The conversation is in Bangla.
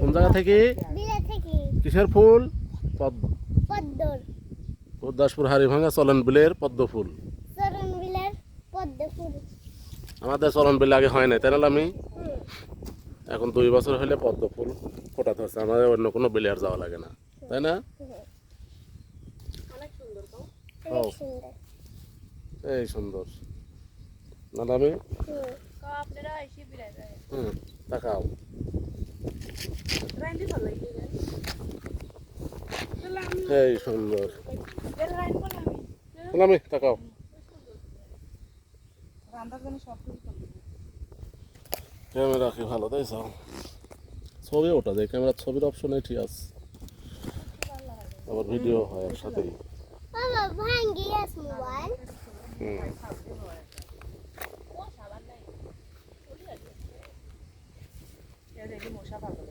কোন জায়গা থেকে? বিলা থেকে। কিসের ফুল? পদ্ম। পদ্মর। গুরদাসপুর হাড়িভাঙা চলন বিলের পদ্ম ফুল। চরণ বিলার পদ্ম ফুল। আমাদের চলন বিলে আগে হয় নাই, তাই না আমি? এখন 2 বছর হলে পদ্ম ফুল ফোটাতে হচ্ছে, আমাদের অন্য কোনো বিলে আর যাওয়া লাগে না, তাই না? অনেক সুন্দর। এই সুন্দর না আমি? আপনারা এসে বিলাই যায়। তাকাও। এই সুন্দর আমি তাকাও। ক্যামেরা কি ভালো তাই চাও? ছবি ওটা যায়, ক্যামেরার ছবির অপশন ঠিক আছে, আবার ভিডিও হয় একসাথেই। বাবা ভাঙ্গি আছে মোবাইল। মশা ভালো